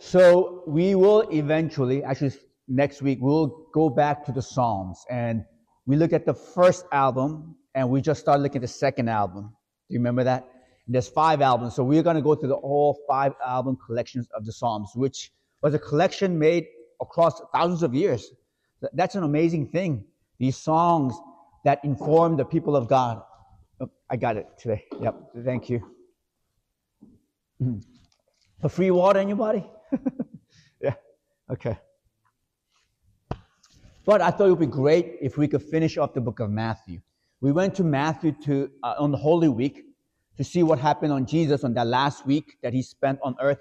So we will eventually, actually next week, we'll go back to the Psalms. And we looked at the first album, and we just started looking at the second album. Do you remember that? There's 5 albums. So we're going to go through the whole 5 album collections of the Psalms, which was a collection made across thousands of years. That's an amazing thing. These songs that inform the people of God. Oh, I got it today. Yep. Thank you. For free water, anybody? Yeah. Okay. But I thought it would be great if we could finish off the book of Matthew. We went to Matthew on the Holy Week to see what happened on Jesus on that last week that he spent on earth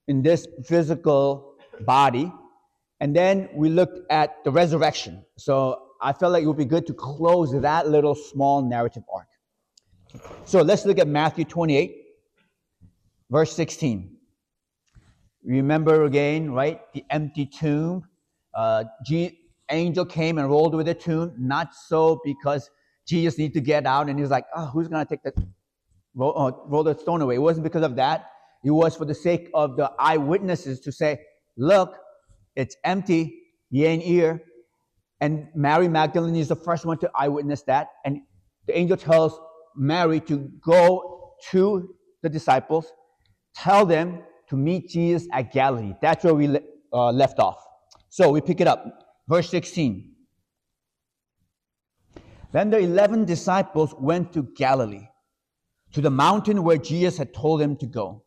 in this physical body. And then we looked at the resurrection. So I felt like it would be good to close that little small narrative arc. So let's look at Matthew 28, verse 16. Remember again, right? The empty tomb. Angel came and rolled with the tomb. Not so because Jesus needed to get out and he was like, oh, who's going to take the roll the stone away? It wasn't because of that. It was for the sake of the eyewitnesses to say, look, it's empty. Ye ain't here. And Mary Magdalene is the first one to eyewitness that. And the angel tells Mary to go to the disciples, tell them to meet Jesus at Galilee. That's where we left off. So we pick it up. Verse 16. Then the 11 disciples went to Galilee, to the mountain where Jesus had told them to go.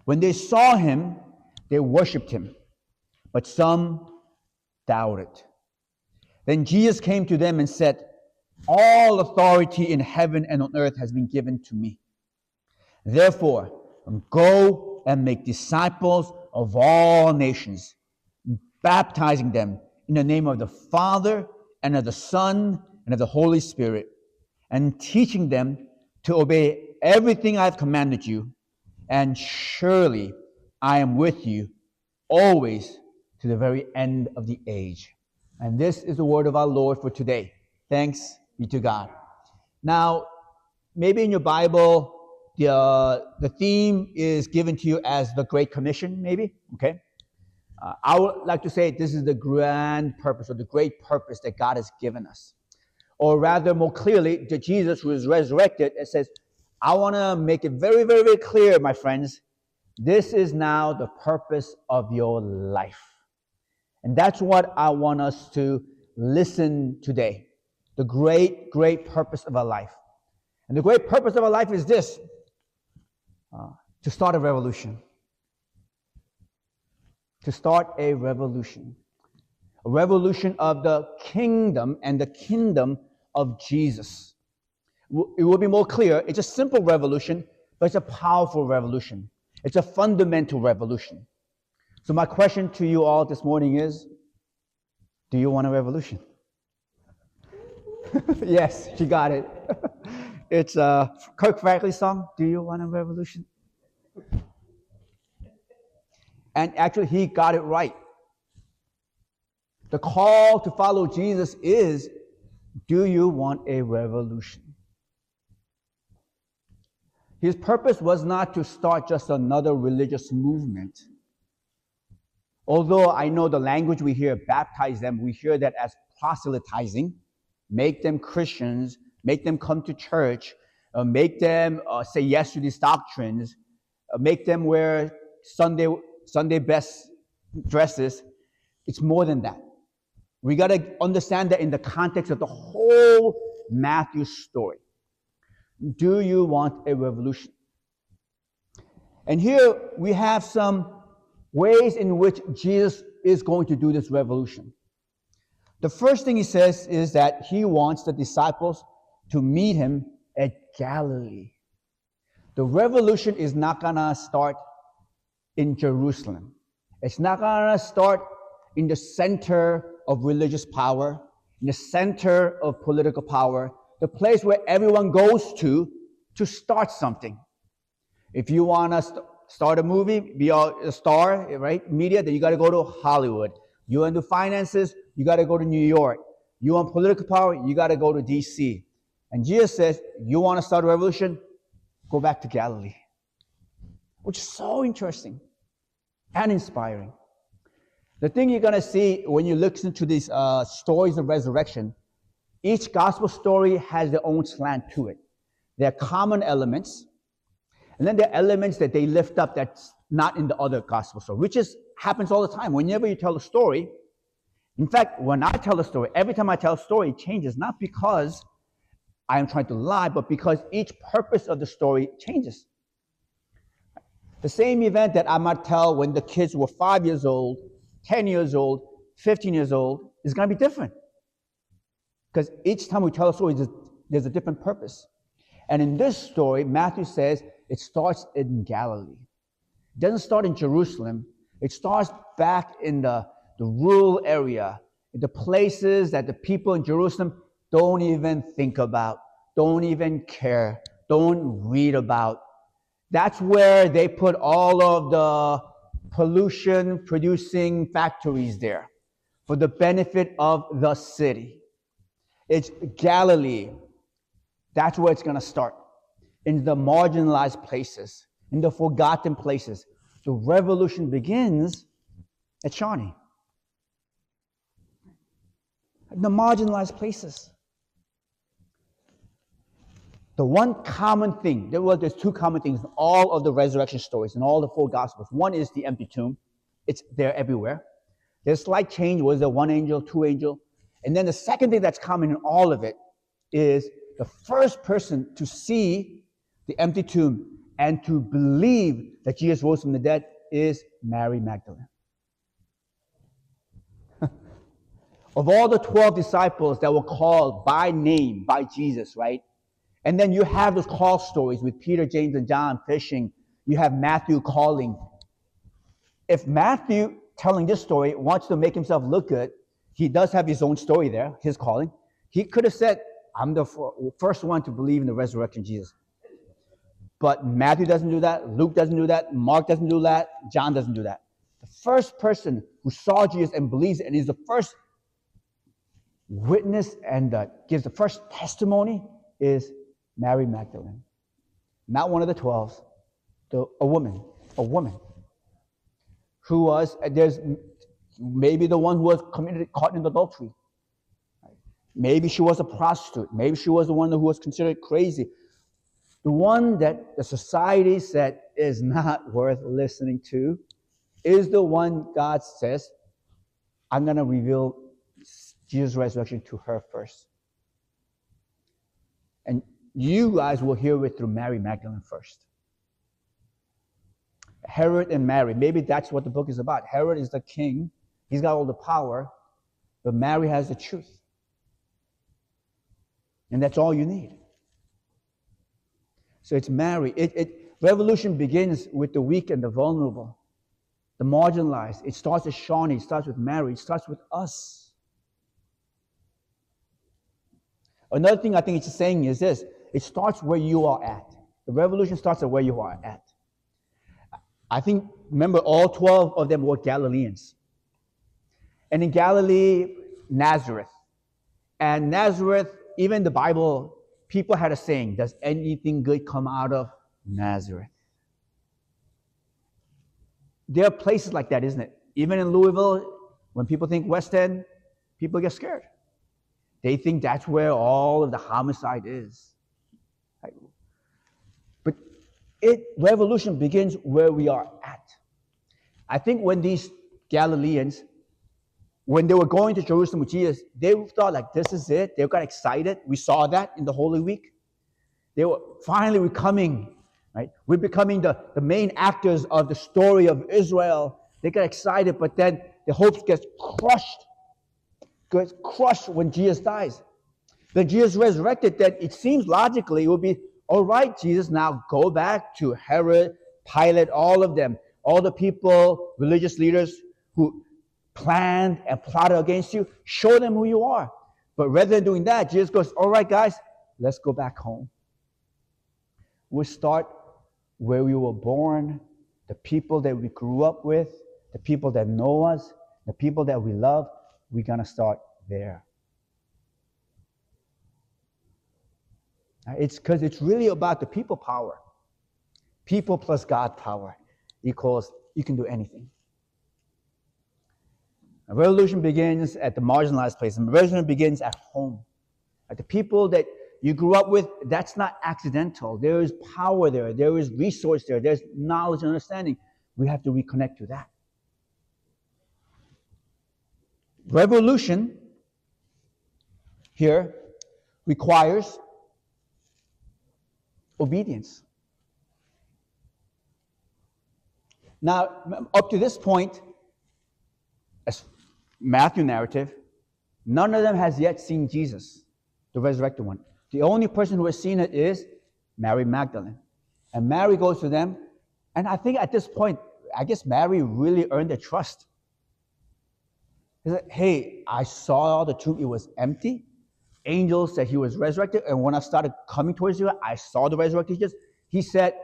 When they saw him, they worshipped him, but some doubted. Then Jesus came to them and said, all authority in heaven and on earth has been given to me. Therefore, go and make disciples of all nations, baptizing them in the name of the Father and of the Son and of the Holy Spirit, and teaching them to obey everything I have commanded you. And surely I am with you always to the very end of the age. And this is the word of our Lord for today. Thanks be to God. Now, maybe in your Bible, the theme is given to you as the Great Commission, maybe, okay? I would like to say this is the grand purpose or the great purpose that God has given us. Or rather, more clearly, that Jesus who is resurrected, it says, I want to make it very, very, very clear, my friends, this is now the purpose of your life. And that's what I want us to listen today. The great, great purpose of our life. And the great purpose of our life is this, to start a revolution. To start a revolution. A revolution of the kingdom and the kingdom of Jesus. It will be more clear. It's a simple revolution, but it's a powerful revolution. It's a fundamental revolution. So my question to you all this morning is, do you want a revolution? Yes, she got it. It's a Kirk Franklin song, Do You Want a Revolution? And actually, he got it right. The call to follow Jesus is, do you want a revolution? His purpose was not to start just another religious movement. Although I know the language we hear, baptize them, we hear that as proselytizing, make them Christians, make them come to church, make them say yes to these doctrines, make them wear Sunday best dresses. It's more than that. We got to understand that in the context of the whole Matthew story. Do you want a revolution? And here we have some ways in which Jesus is going to do this revolution. The first thing he says is that he wants the disciples to meet him at Galilee. The revolution is not going to start in Jerusalem. It's not going to start in the center of religious power, in the center of political power, the place where everyone goes to start something. If you want to start a movie, be a star, right? Media, then you got to go to Hollywood. You want to do finances, you got to go to New York. You want political power, you got to go to DC. And Jesus says, you want to start a revolution? Go back to Galilee. Which is so interesting. and inspiring. The thing you're going to see when you listen to these stories of resurrection, each gospel story has their own slant to it. There are common elements, and then there are elements that they lift up that's not in the other gospel story, which happens all the time. Whenever you tell a story, in fact, when I tell a story, every time I tell a story, it changes, not because I am trying to lie, but because each purpose of the story changes. The same event that I might tell when the kids were 5 years old, 10 years old, 15 years old, is going to be different. Because each time we tell a story, there's a different purpose. And in this story, Matthew says it starts in Galilee. It doesn't start in Jerusalem. It starts back in the rural area, in the places that the people in Jerusalem don't even think about, don't even care, don't read about. That's where they put all of the pollution-producing factories there for the benefit of the city. It's Galilee. That's where it's going to start, in the marginalized places, in the forgotten places. The revolution begins at Shawnee, the marginalized places. The one common thing, there's two common things in all of the resurrection stories, in all the four gospels. One is the empty tomb. It's there everywhere. There's slight change. Was there one angel, two angel? And then the second thing that's common in all of it is the first person to see the empty tomb and to believe that Jesus rose from the dead is Mary Magdalene. Of all the 12 disciples that were called by name by Jesus, right? And then you have those call stories with Peter, James, and John fishing. You have Matthew calling. If Matthew, telling this story, wants to make himself look good, he does have his own story there, his calling. He could have said, I'm the first one to believe in the resurrection of Jesus. But Matthew doesn't do that. Luke doesn't do that. Mark doesn't do that. John doesn't do that. The first person who saw Jesus and believes it and is the first witness and gives the first testimony is Mary Magdalene. Not one of the 12, a woman who was, there's maybe the one who was caught in adultery. Maybe she was a prostitute. Maybe she was the one who was considered crazy. The one that the society said is not worth listening to is the one God says, I'm going to reveal Jesus' resurrection to her first. And you guys will hear it through Mary Magdalene first. Herod and Mary, maybe that's what the book is about. Herod is the king. He's got all the power, but Mary has the truth. And that's all you need. So it's Mary. Revolution begins with the weak and the vulnerable, the marginalized. It starts with Shawnee. It starts with Mary. It starts with us. Another thing I think it's saying is this. It starts where you are at. The revolution starts at where you are at. I think, remember, all 12 of them were Galileans. And in Galilee, Nazareth. And Nazareth, even the Bible, people had a saying, does anything good come out of Nazareth? There are places like that, isn't it? Even in Louisville, when people think West End, people get scared. They think that's where all of the homicide is. But revolution begins where we are at. I think when these Galileans, when they were going to Jerusalem with Jesus, they thought like, this is it. They got excited. We saw that in the Holy Week. They were finally becoming, right? We're becoming the main actors of the story of Israel. They got excited, but then the hopes gets crushed when Jesus dies. Then Jesus resurrected, then it seems logically it would be, all right, Jesus, now go back to Herod, Pilate, all of them, all the people, religious leaders who planned and plotted against you, show them who you are. But rather than doing that, Jesus goes, all right, guys, let's go back home. We'll start where we were born, the people that we grew up with, the people that know us, the people that we love. We're going to start there. It's because it's really about the people power. People plus God power equals you can do anything. A revolution begins at the marginalized place. And revolution begins at home. At the people that you grew up with, that's not accidental. There is power there. There is resource there. There's knowledge and understanding. We have to reconnect to that. Revolution here requires obedience. Now, up to this point, as Matthew narrative, none of them has yet seen Jesus, the resurrected one. The only person who has seen it is Mary Magdalene. And Mary goes to them, and I think at this point, I guess Mary really earned their trust. He said, hey, I saw the tomb, it was empty. Angels said he was resurrected, and when I started coming towards you, I saw the resurrected Jesus. He said,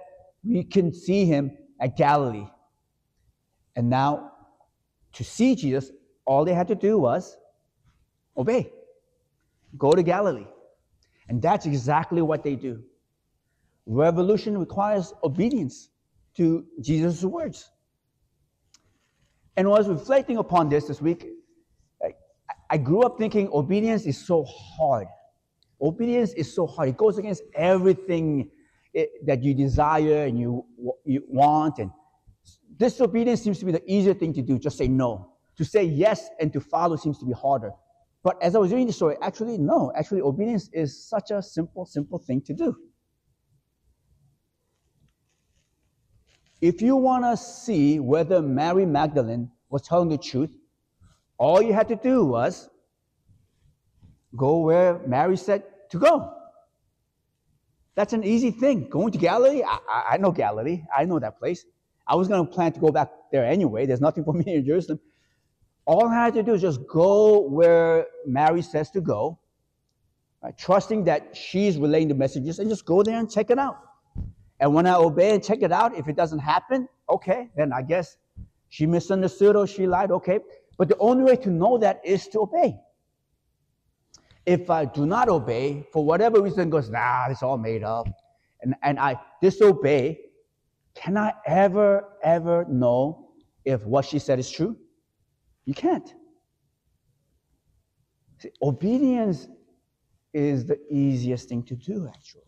we can see him at Galilee. And now, to see Jesus, all they had to do was obey. Go to Galilee. And that's exactly what they do. Revolution requires obedience to Jesus' words. And when I was reflecting upon this week, I grew up thinking obedience is so hard. Obedience is so hard. It goes against everything that you desire and you want. And disobedience seems to be the easier thing to do, just say no. To say yes and to follow seems to be harder. But as I was reading the story, actually, no. Actually, obedience is such a simple thing to do. If you want to see whether Mary Magdalene was telling the truth, all you had to do was go where Mary said to go. That's an easy thing. Going to Galilee, I know Galilee. I know that place. I was going to plan to go back there anyway. There's nothing for me in Jerusalem. All I had to do is just go where Mary says to go, right? Trusting that she's relaying the messages, and just go there and check it out. And when I obey and check it out, if it doesn't happen, okay, then I guess she misunderstood or she lied, okay. But the only way to know that is to obey. If I do not obey, for whatever reason goes, it's all made up, and I disobey, can I ever know if what she said is true? You can't. See, obedience is the easiest thing to do, actually.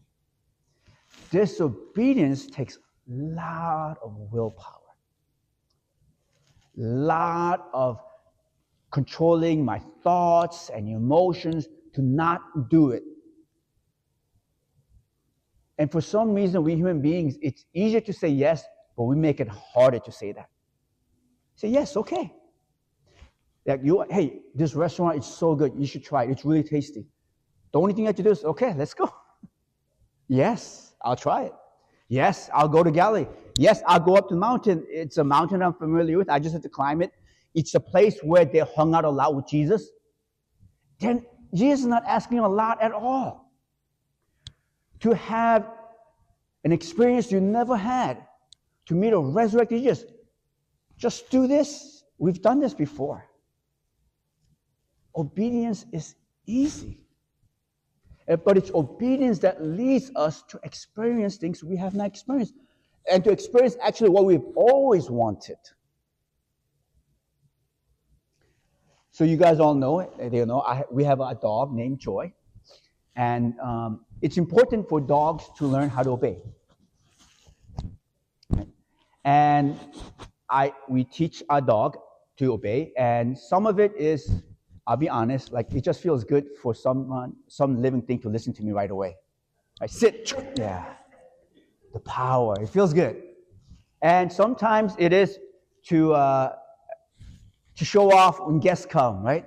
Disobedience takes a lot of willpower, a lot of controlling my thoughts and emotions to not do it. And for some reason, we human beings, it's easier to say yes, but we make it harder to say that. Say yes, okay. Like hey, this restaurant is so good, you should try it. It's really tasty. The only thing I have to do is, okay, let's go. Yes, I'll try it. Yes, I'll go to Galilee. Yes, I'll go up to the mountain. It's a mountain I'm familiar with. I just have to climb it. It's a place where they hung out a lot with Jesus. Then Jesus is not asking a lot at all. To have an experience you never had, to meet a resurrected Jesus, just do this. We've done this before. Obedience is easy. But it's obedience that leads us to experience things we have not experienced. And to experience actually what we've always wanted. So you guys all know, we have a dog named Joy. And it's important for dogs to learn how to obey. And we teach our dog to obey. And some of it is, I'll be honest, like it just feels good for some living thing to listen to me right away. I sit, yeah, the power, it feels good. And sometimes it is to show off when guests come, right?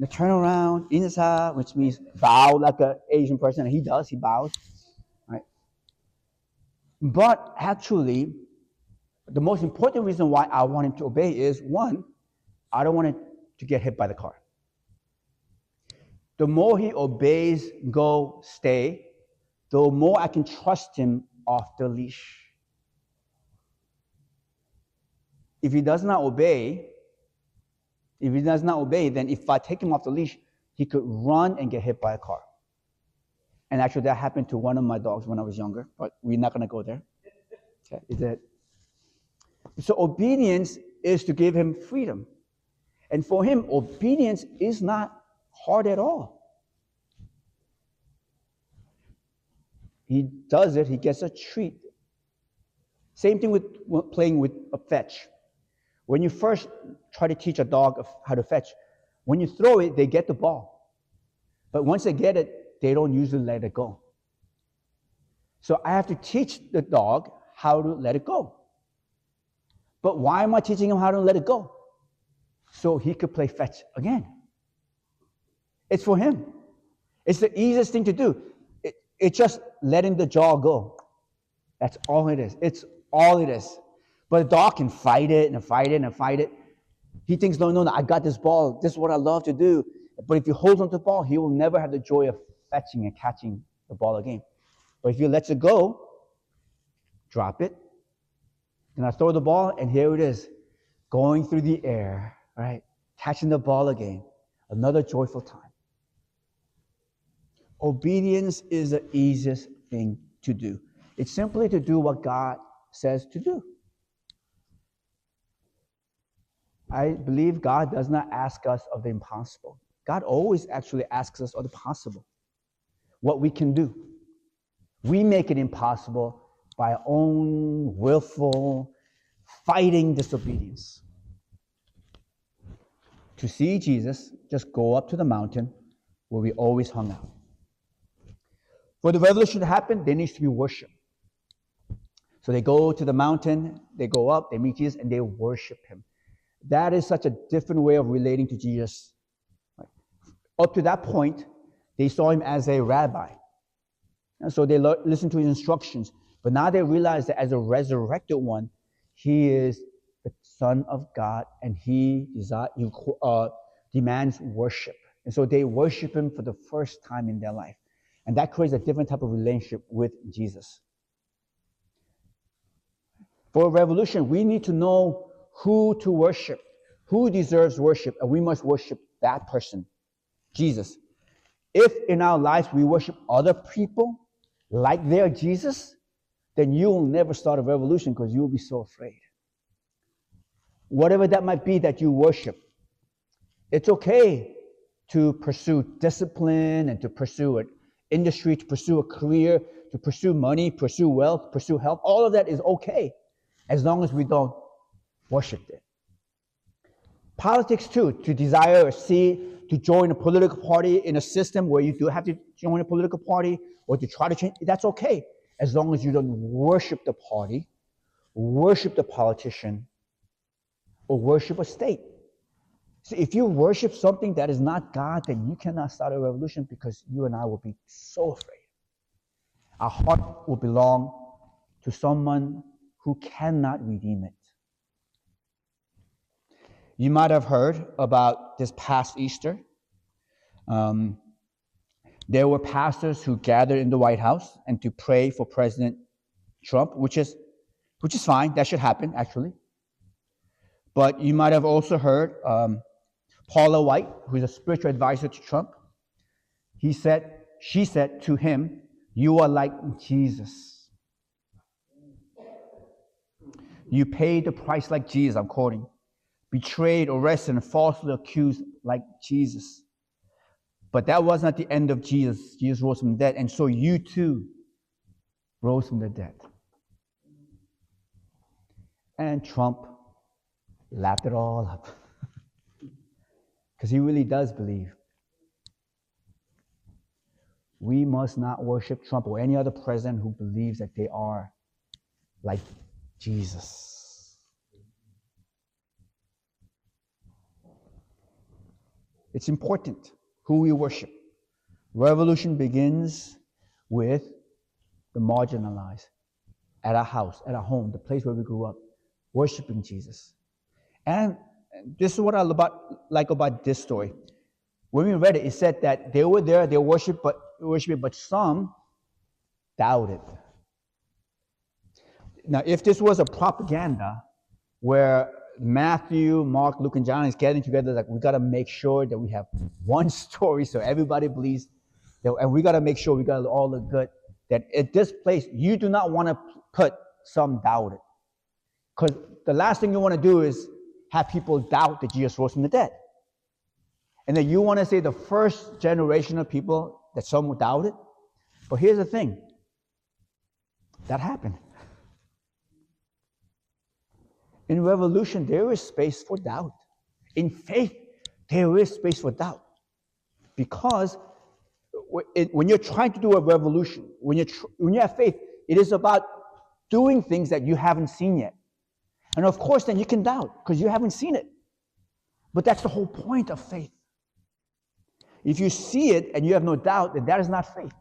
And turn around, inasa, which means bow like an Asian person, and he does, he bows, right? But actually, the most important reason why I want him to obey is, one, I don't want him to get hit by the car. The more he obeys, go, stay, the more I can trust him off the leash. If he does not obey, then if I take him off the leash, he could run and get hit by a car. And actually, that happened to one of my dogs when I was younger, but we're not going to go there. Okay, So obedience is to give him freedom. And for him, obedience is not hard at all. He does it, he gets a treat. Same thing with playing with a fetch. When you first try to teach a dog how to fetch, when you throw it, they get the ball. But once they get it, they don't usually let it go. So I have to teach the dog how to let it go. But why am I teaching him how to let it go? So he could play fetch again. It's for him. It's the easiest thing to do. It's just letting the jaw go. That's all it is. It's all it is. But a dog can fight it and fight it and fight it. He thinks, no, I got this ball. This is what I love to do. But if he holds on to the ball, he will never have the joy of fetching and catching the ball again. But if he lets it go, drop it, and I throw the ball, and here it is, going through the air, right? Catching the ball again. Another joyful time. Obedience is the easiest thing to do. It's simply to do what God says to do. I believe God does not ask us of the impossible. God always actually asks us of the possible, what we can do. We make it impossible by our own willful fighting disobedience. To see Jesus, just go up to the mountain where we always hung out. For the revolution to happen, there needs to be worship. So they go to the mountain, they go up, they meet Jesus, and they worship him. That is such a different way of relating to Jesus. Up to that point, they saw him as a rabbi. And so they listened to his instructions. But now they realize that as a resurrected one, he is the Son of God, and he demands worship. And so they worship him for the first time in their life. And that creates a different type of relationship with Jesus. For a revolution, we need to know who to worship, who deserves worship, and we must worship that person, Jesus. If in our lives we worship other people like they're Jesus, then you will never start a revolution because you will be so afraid. Whatever that might be that you worship, it's okay to pursue discipline and to pursue an industry, to pursue a career, to pursue money, pursue wealth, pursue health. All of that is okay as long as we don't worship it. Politics too, to desire or see, to join a political party in a system where you do have to join a political party or to try to change, that's okay as long as you don't worship the party, worship the politician, or worship a state. So if you worship something that is not God, then you cannot start a revolution because you and I will be so afraid. Our heart will belong to someone who cannot redeem it. You might have heard about this past Easter. There were pastors who gathered in the White House and to pray for President Trump, which is fine. That should happen, actually. But you might have also heard Paula White, who is a spiritual advisor to Trump. She said to him, "You are like Jesus. You paid the price like Jesus," I'm quoting. "Betrayed, arrested, and falsely accused like Jesus. But that was not the end of Jesus. Jesus rose from the dead, and so you too rose from the dead." And Trump lapped it all up. Because he really does believe. We must not worship Trump or any other president who believes that they are like Jesus. It's important who we worship. Revolution begins with the marginalized, at our house, at our home, the place where we grew up, worshiping Jesus. And this is what I like about this story. When we read it, it said that they were there, they worshiped, but some doubted. Now, if this was a propaganda where Matthew, Mark, Luke, and John is getting together, like, we got to make sure that we have one story so everybody believes, and we got to make sure we got all the good, that at this place, you do not want to put some doubted. Because the last thing you want to do is have people doubt that Jesus rose from the dead. And then you want to say the first generation of people that some doubted. But here's the thing. That happened. In revolution, there is space for doubt. In faith, there is space for doubt. Because when you're trying to do a revolution, when you have faith, it is about doing things that you haven't seen yet. And of course, then you can doubt because you haven't seen it. But that's the whole point of faith. If you see it and you have no doubt, then that is not faith.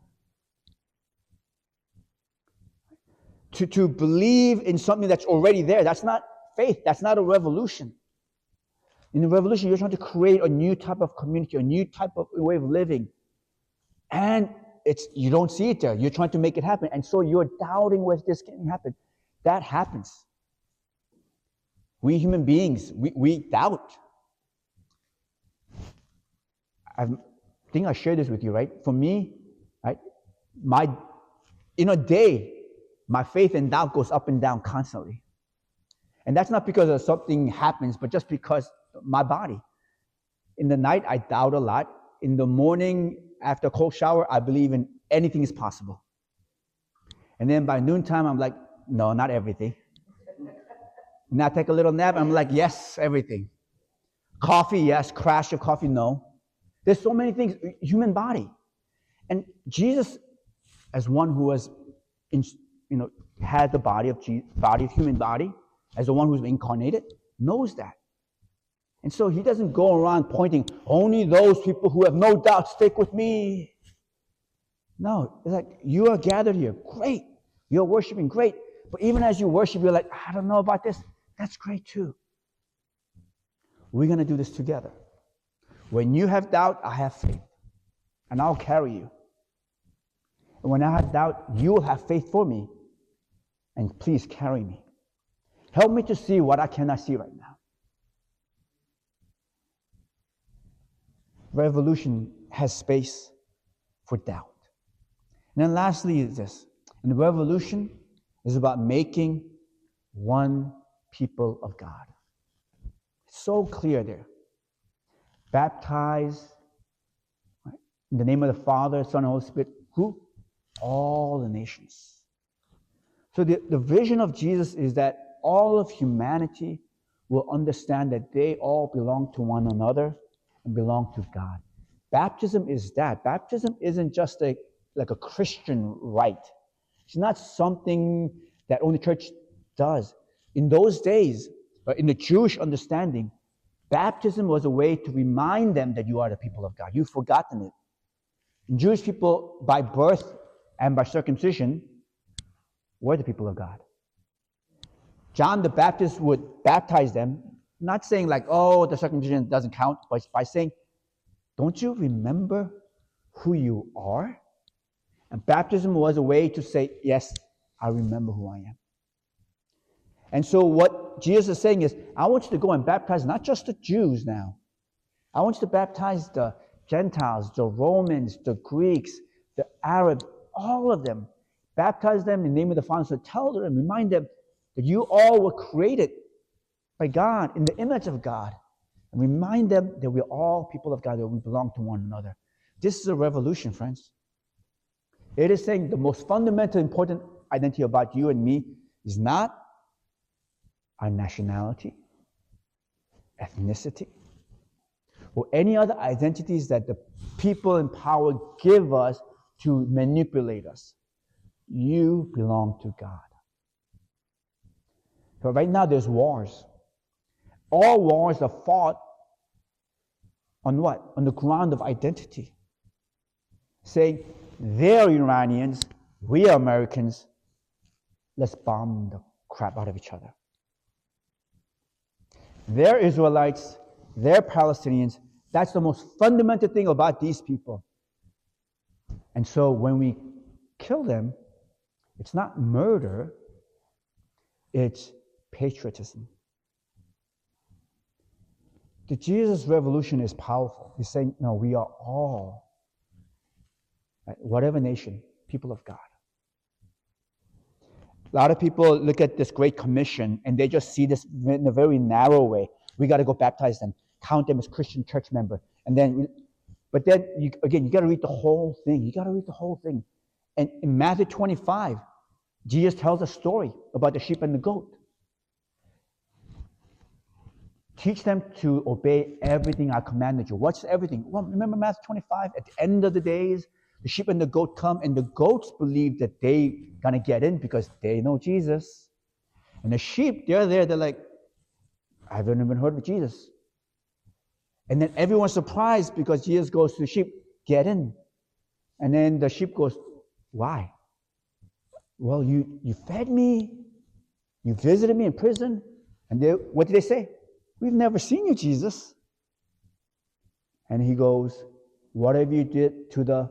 To believe in something that's already there, that's not faith. That's not a revolution. In a revolution, you're trying to create a new type of community, a new type of way of living. And you don't see it there. You're trying to make it happen. And so you're doubting whether this can happen. That happens. We human beings, we doubt. I think I shared this with you, right? For me, right, in a day, my faith and doubt goes up and down constantly. And that's not because of something happens, but just because my body. In the night, I doubt a lot. In the morning, after a cold shower, I believe in anything is possible. And then by noontime, I'm like, no, not everything. And I take a little nap, I'm like, yes, everything. Coffee, yes. Crash of coffee, no. There's so many things, human body. And Jesus, as one who has, had the body of human body, as the one who's incarnated, knows that. And so he doesn't go around pointing, only those people who have no doubt stick with me. No, it's like, you are gathered here, great. You're worshiping, great. But even as you worship, you're like, I don't know about this. That's great too. We're going to do this together. When you have doubt, I have faith. And I'll carry you. And when I have doubt, you will have faith for me. And please carry me. Help me to see what I cannot see right now. Revolution has space for doubt. And then lastly is this. And the revolution is about making one people of God. It's so clear there. Baptize, right, in the name of the Father, Son, and Holy Spirit. Who? All the nations. So the vision of Jesus is that all of humanity will understand that they all belong to one another and belong to God. Baptism is that. Baptism isn't just like a Christian rite. It's not something that only church does. In those days, in the Jewish understanding, baptism was a way to remind them that you are the people of God. You've forgotten it. And Jewish people, by birth and by circumcision, were the people of God. John the Baptist would baptize them, not saying like, oh, the circumcision doesn't count, but by saying, don't you remember who you are? And baptism was a way to say, yes, I remember who I am. And so what Jesus is saying is, I want you to go and baptize not just the Jews now. I want you to baptize the Gentiles, the Romans, the Greeks, the Arabs, all of them. Baptize them in the name of the Father. So tell them and remind them that you all were created by God in the image of God. And remind them that we're all people of God, that we belong to one another. This is a revolution, friends. It is saying the most fundamental, important identity about you and me is not our nationality, ethnicity, or any other identities that the people in power give us to manipulate us. You belong to God. So right now there's wars. All wars are fought on what? On the ground of identity. Saying, they're Iranians, we are Americans, let's bomb the crap out of each other. They're Israelites, they're Palestinians. That's the most fundamental thing about these people. And so when we kill them, it's not murder, it's patriotism. The Jesus revolution is powerful. He's saying, no, we are all, right, whatever nation, people of God. A lot of people look at this Great Commission and they just see this in a very narrow way. We got to go baptize them. count them as Christian church member. And then, but then, you got to read the whole thing. You got to read the whole thing. And in Matthew 25, Jesus tells a story about the sheep and the goat. Teach them to obey everything I commanded you. What's everything? Well, remember Matthew 25? At the end of the days, the sheep and the goat come, and the goats believe that they're going to get in because they know Jesus. And the sheep, they're there, they're like, I haven't even heard of Jesus. And then everyone's surprised because Jesus goes to the sheep, get in. And then the sheep goes, why? Well, you fed me, you visited me in prison. And what did they say? We've never seen you, Jesus. And he goes, whatever you did to the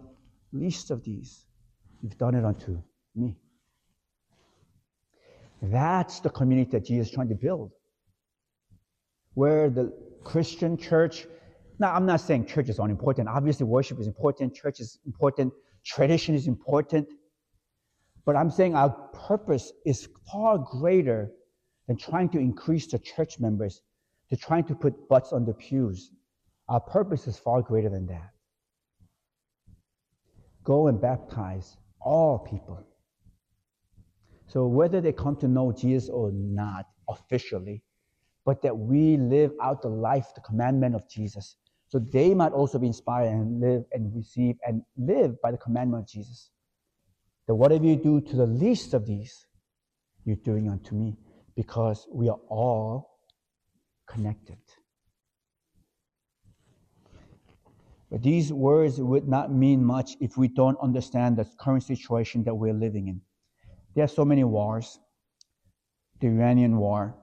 least of these, you've done it unto me. That's the community that Jesus is trying to build. Where the Christian church, now I'm not saying church is unimportant. Obviously worship is important, church is important, tradition is important. But I'm saying our purpose is far greater than trying to increase the church members, to trying to put butts on the pews. Our purpose is far greater than that. Go and baptize all people. So whether they come to know Jesus or not officially, but that we live out the life, the commandment of Jesus, so they might also be inspired and live and receive and live by the commandment of Jesus. That whatever you do to the least of these, you're doing unto me, because we are all connected. But these words would not mean much if we don't understand the current situation that we're living in. There are so many wars. The Iranian war.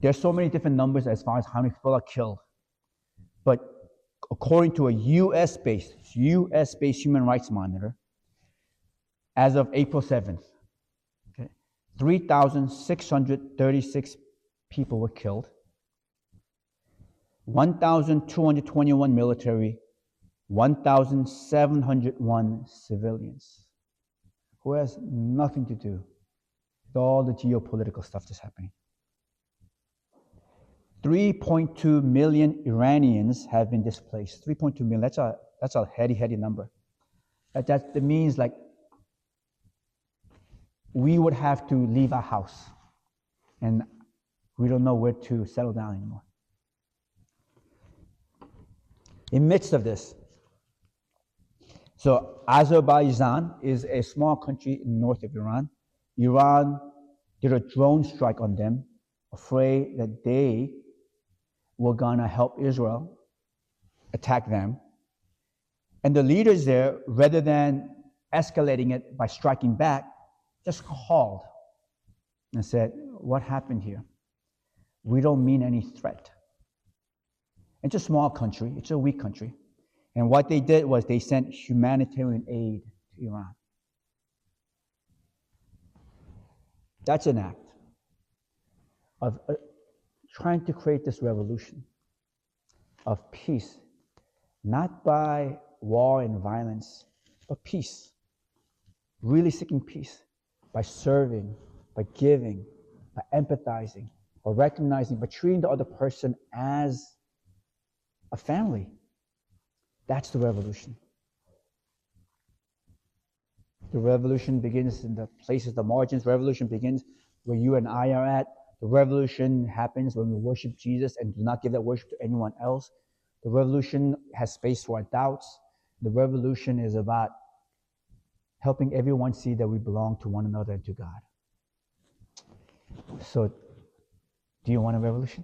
There are so many different numbers as far as how many people are killed. But according to a US-based Human Rights Monitor, as of April 7th, 3,636 people were killed, 1,221 military, 1,701 civilians, who has nothing to do with all the geopolitical stuff that's happening. 3.2 million Iranians have been displaced. 3.2 million, that's a heady number. That means like we would have to leave our house and we don't know where to settle down anymore. In midst of this, so Azerbaijan is a small country north of Iran. Iran did a drone strike on them, afraid that they were gonna help Israel attack them. And the leaders there, rather than escalating it by striking back, just called and said, what happened here? We don't mean any threat. It's a small country, it's a weak country. And what they did was they sent humanitarian aid to Iran. That's an act of trying to create this revolution of peace, not by war and violence, but peace. Really seeking peace by serving, by giving, by empathizing, or recognizing, by treating the other person as a family. That's the revolution. The revolution begins in the places, the margins. Revolution begins where you and I are at. The revolution happens when we worship Jesus and do not give that worship to anyone else. The revolution has space for our doubts. The revolution is about helping everyone see that we belong to one another and to God. So, do you want a revolution?